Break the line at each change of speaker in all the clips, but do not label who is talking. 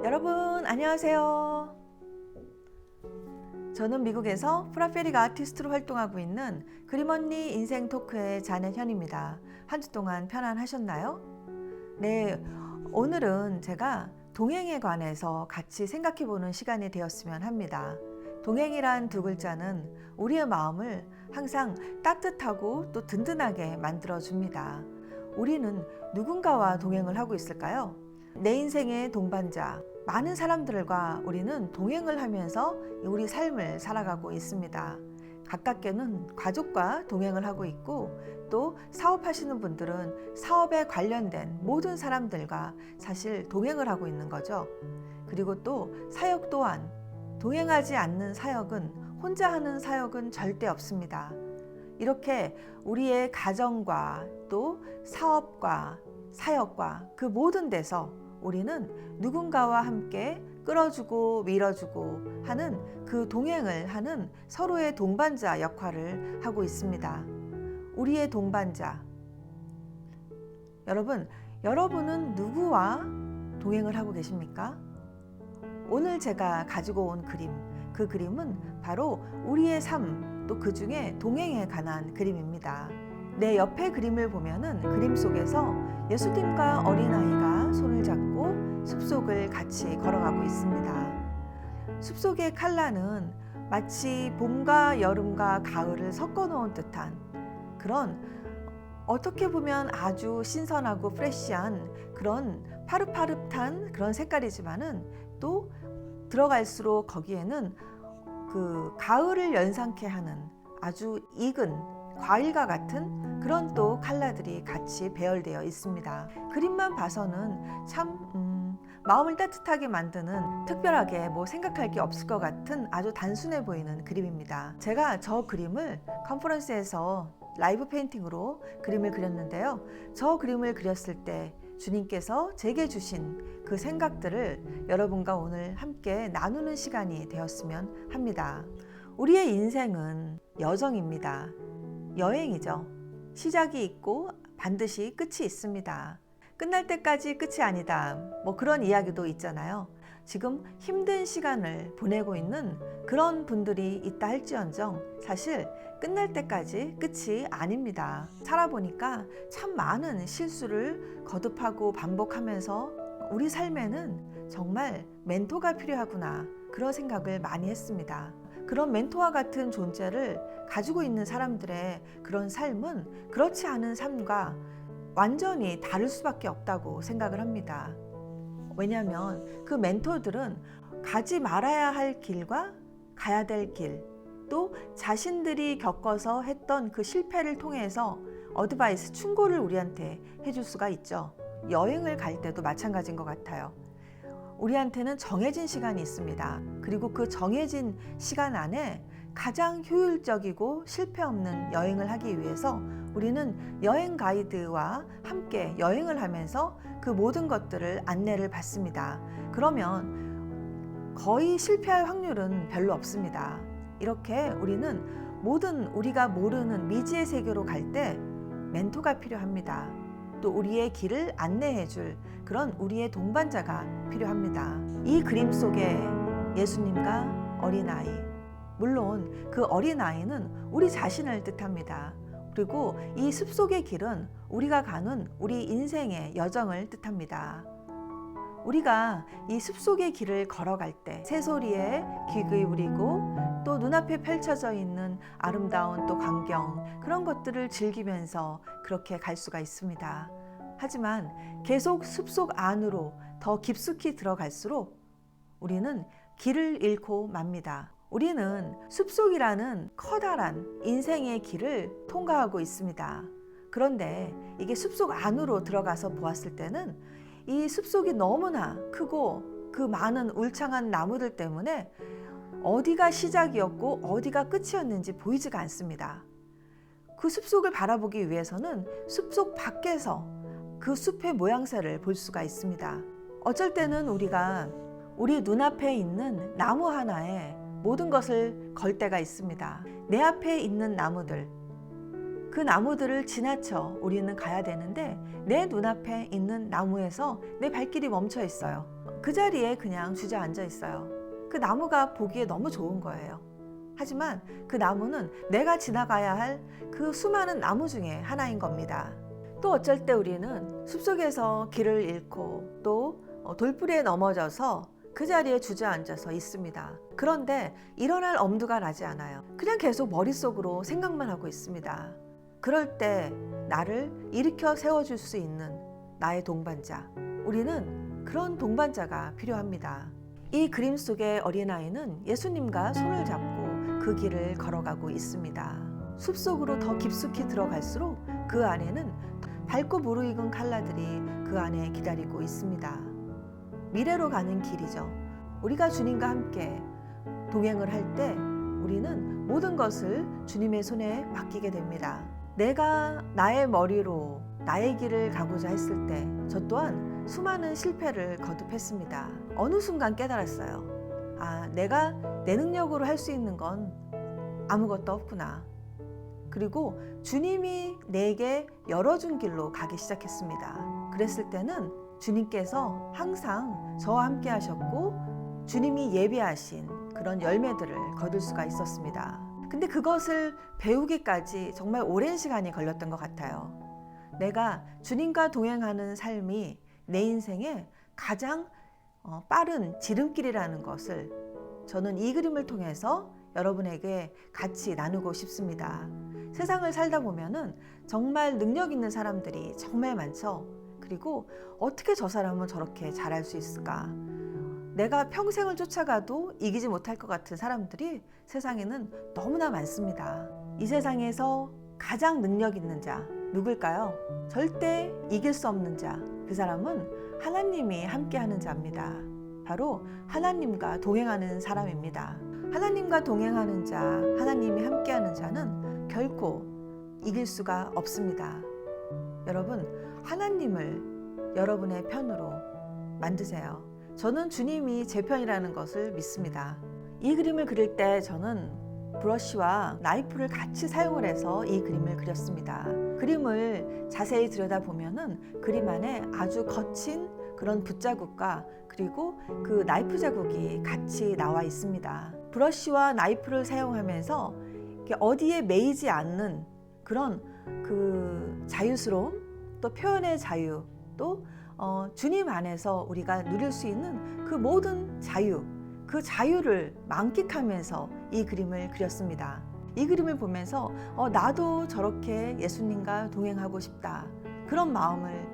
여러분 안녕하세요. 저는 미국에서 프라페릭 아티스트로 활동하고 있는 그림언니 인생 토크의 자넷현입니다. 한 주 동안 편안하셨나요? 네, 오늘은 제가 동행에 관해서 같이 생각해보는 시간이 되었으면 합니다. 동행이란 두 글자는 우리의 마음을 항상 따뜻하고 또 든든하게 만들어줍니다. 우리는 누군가와 동행을 하고 있을까요? 내 인생의 동반자, 많은 사람들과 우리는 동행을 하면서 우리 삶을 살아가고 있습니다. 가깝게는 가족과 동행을 하고 있고, 또 사업하시는 분들은 사업에 관련된 모든 사람들과 사실 동행을 하고 있는 거죠. 그리고 또 사역 또한 동행하지 않는 사역은, 혼자 하는 사역은 절대 없습니다. 이렇게 우리의 가정과 또 사업과 사역과 그 모든 데서 우리는 누군가와 함께 끌어주고 밀어주고 하는 그 동행을 하는 서로의 동반자 역할을 하고 있습니다. 우리의 동반자. 여러분은 누구와 동행을 하고 계십니까? 오늘 제가 가지고 온 그림, 그 그림은 바로 우리의 삶, 또 그 중에 동행에 관한 그림입니다. 내 옆에 그림을 보면은 그림 속에서 예수님과 어린아이가 손을 잡고 숲속을 같이 걸어가고 있습니다. 숲속의 칼라는 마치 봄과 여름과 가을을 섞어 놓은 듯한 그런, 어떻게 보면 아주 신선하고 프레시한 그런 파릇파릇한 그런 색깔이지만은, 또 들어갈수록 거기에는 그 가을을 연상케 하는 아주 익은 과일과 같은 그런 또 컬러들이 같이 배열되어 있습니다. 그림만 봐서는 참 마음을 따뜻하게 만드는, 특별하게 뭐 생각할 게 없을 것 같은 아주 단순해 보이는 그림입니다. 제가 저 그림을 컨퍼런스에서 라이브 페인팅으로 그림을 그렸는데요. 저 그림을 그렸을 때 주님께서 제게 주신 그 생각들을 여러분과 오늘 함께 나누는 시간이 되었으면 합니다. 우리의 인생은 여정입니다. 여행이죠. 시작이 있고 반드시 끝이 있습니다. 끝날 때까지 끝이 아니다, 뭐 그런 이야기도 있잖아요. 지금 힘든 시간을 보내고 있는 그런 분들이 있다 할지언정 사실 끝날 때까지 끝이 아닙니다. 살아보니까 참 많은 실수를 거듭하고 반복하면서 우리 삶에는 정말 멘토가 필요하구나, 그런 생각을 많이 했습니다. 그런 멘토와 같은 존재를 가지고 있는 사람들의 그런 삶은 그렇지 않은 삶과 완전히 다를 수밖에 없다고 생각을 합니다. 왜냐하면 그 멘토들은 가지 말아야 할 길과 가야 될 길, 또 자신들이 겪어서 했던 그 실패를 통해서 어드바이스, 충고를 우리한테 해줄 수가 있죠. 여행을 갈 때도 마찬가지인 것 같아요. 우리한테는 정해진 시간이 있습니다. 그리고 그 정해진 시간 안에 가장 효율적이고 실패 없는 여행을 하기 위해서 우리는 여행 가이드와 함께 여행을 하면서 그 모든 것들을 안내를 받습니다. 그러면 거의 실패할 확률은 별로 없습니다. 이렇게 우리는 모든 우리가 모르는 미지의 세계로 갈 때 멘토가 필요합니다. 또 우리의 길을 안내해 줄 그런 우리의 동반자가 필요합니다. 이 그림 속에 예수님과 어린아이, 물론 그 어린아이는 우리 자신을 뜻합니다. 그리고 이 숲속의 길은 우리가 가는 우리 인생의 여정을 뜻합니다. 우리가 이 숲속의 길을 걸어갈 때 새소리에 귀 기울이고 또 눈앞에 펼쳐져 있는 아름다운 또 광경, 그런 것들을 즐기면서 그렇게 갈 수가 있습니다. 하지만 계속 숲속 안으로 더 깊숙이 들어갈수록 우리는 길을 잃고 맙니다. 우리는 숲속이라는 커다란 인생의 길을 통과하고 있습니다. 그런데 이게 숲속 안으로 들어가서 보았을 때는 이 숲속이 너무나 크고 그 많은 울창한 나무들 때문에 어디가 시작이었고 어디가 끝이었는지 보이지가 않습니다. 그 숲속을 바라보기 위해서는 숲속 밖에서 그 숲의 모양새를 볼 수가 있습니다. 어쩔 때는 우리가 우리 눈앞에 있는 나무 하나에 모든 것을 걸 때가 있습니다. 내 앞에 있는 나무들, 그 나무들을 지나쳐 우리는 가야 되는데 내 눈앞에 있는 나무에서 내 발길이 멈춰 있어요. 그 자리에 그냥 주저앉아 있어요. 그 나무가 보기에 너무 좋은 거예요. 하지만 그 나무는 내가 지나가야 할 그 수많은 나무 중에 하나인 겁니다. 또 어쩔 때 우리는 숲속에서 길을 잃고 또 돌부리에 넘어져서 그 자리에 주저앉아서 있습니다. 그런데 일어날 엄두가 나지 않아요. 그냥 계속 머릿속으로 생각만 하고 있습니다. 그럴 때 나를 일으켜 세워줄 수 있는 나의 동반자, 우리는 그런 동반자가 필요합니다. 이 그림 속의 어린아이는 예수님과 손을 잡고 그 길을 걸어가고 있습니다. 숲속으로 더 깊숙이 들어갈수록 그 안에는 밝고 무르익은 칼라들이 그 안에 기다리고 있습니다. 미래로 가는 길이죠. 우리가 주님과 함께 동행을 할 때 우리는 모든 것을 주님의 손에 맡기게 됩니다. 내가 나의 머리로 나의 길을 가고자 했을 때 저 또한 수많은 실패를 거듭했습니다. 어느 순간 깨달았어요. 내가 내 능력으로 할 수 있는 건 아무것도 없구나. 그리고 주님이 내게 열어준 길로 가기 시작했습니다. 그랬을 때는 주님께서 항상 저와 함께 하셨고 주님이 예비하신 그런 열매들을 거둘 수가 있었습니다. 근데 그것을 배우기까지 정말 오랜 시간이 걸렸던 것 같아요. 내가 주님과 동행하는 삶이 내 인생의 가장 빠른 지름길이라는 것을 저는 이 그림을 통해서 여러분에게 같이 나누고 싶습니다. 세상을 살다 보면은 정말 능력 있는 사람들이 정말 많죠. 그리고 어떻게 저 사람은 저렇게 잘할 수 있을까? 내가 평생을 쫓아가도 이기지 못할 것 같은 사람들이 세상에는 너무나 많습니다. 이 세상에서 가장 능력 있는 자 누굴까요? 절대 이길 수 없는 자, 그 사람은 하나님이 함께하는 자입니다. 바로 하나님과 동행하는 사람입니다. 하나님과 동행하는 자, 하나님이 함께하는 자는 결코 이길 수가 없습니다. 여러분, 하나님을 여러분의 편으로 만드세요. 저는 주님이 제 편이라는 것을 믿습니다. 이 그림을 그릴 때 저는 브러쉬와 나이프를 같이 사용을 해서 이 그림을 그렸습니다. 그림을 자세히 들여다보면은 그림 안에 아주 거친 그런 붓자국과 그리고 그 나이프 자국이 같이 나와 있습니다. 브러쉬와 나이프를 사용하면서 어디에 매이지 않는 그런 그 자유스러움, 또 표현의 자유, 또 주님 안에서 우리가 누릴 수 있는 그 모든 자유, 그 자유를 만끽하면서 이 그림을 그렸습니다. 이 그림을 보면서 나도 저렇게 예수님과 동행하고 싶다, 그런 마음을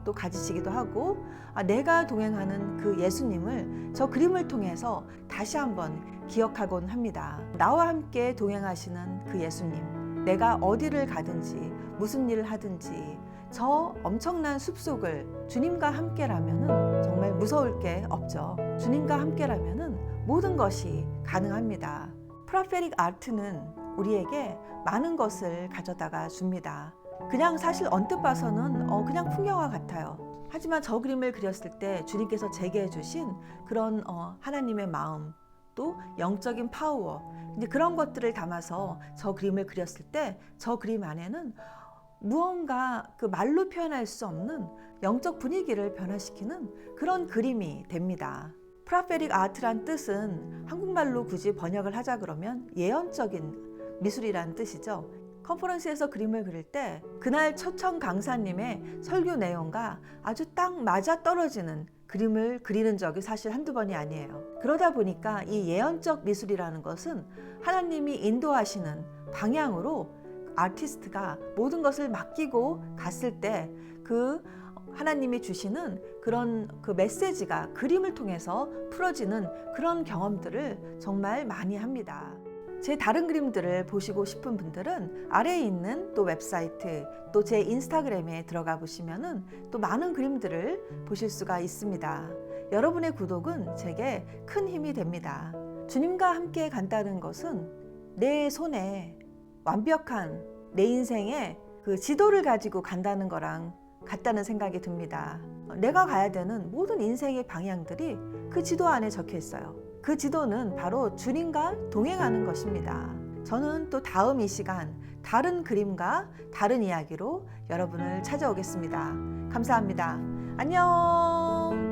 또 가지시기도 하고, 내가 동행하는 그 예수님을 저 그림을 통해서 다시 한번 기억하곤 합니다. 나와 함께 동행하시는 그 예수님, 내가 어디를 가든지 무슨 일을 하든지 저 엄청난 숲속을 주님과 함께라면은 정말 무서울 게 없죠. 주님과 함께라면은 모든 것이 가능합니다. 프로페틱 아트는 우리에게 많은 것을 가져다가 줍니다. 그냥 사실 언뜻 봐서는 그냥 풍경화 같아요. 하지만 저 그림을 그렸을 때 주님께서 제게 해주신 그런 하나님의 마음, 또 영적인 파워, 이제 그런 것들을 담아서 저 그림을 그렸을 때 저 그림 안에는 무언가 그 말로 표현할 수 없는 영적 분위기를 변화시키는 그런 그림이 됩니다. 프로페틱 아트란 뜻은 한국말로 굳이 번역을 하자 그러면 예언적인 미술이라는 뜻이죠. 컨퍼런스에서 그림을 그릴 때 그날 초청 강사님의 설교 내용과 아주 딱 맞아 떨어지는 그림을 그리는 적이 사실 한두 번이 아니에요. 그러다 보니까 이 예언적 미술이라는 것은 하나님이 인도하시는 방향으로 아티스트가 모든 것을 맡기고 갔을 때 그 하나님이 주시는 그런 그 메시지가 그림을 통해서 풀어지는 그런 경험들을 정말 많이 합니다. 제 다른 그림들을 보시고 싶은 분들은 아래에 있는 또 웹사이트, 또 제 인스타그램에 들어가 보시면은 또 많은 그림들을 보실 수가 있습니다. 여러분의 구독은 제게 큰 힘이 됩니다. 주님과 함께 간다는 것은 내 손에 완벽한 내 인생의 그 지도를 가지고 간다는 거랑 같다는 생각이 듭니다. 내가 가야 되는 모든 인생의 방향들이 그 지도 안에 적혀 있어요. 그 지도는 바로 주님과 동행하는 것입니다. 저는 또 다음 이 시간 다른 그림과 다른 이야기로 여러분을 찾아오겠습니다. 감사합니다. 안녕.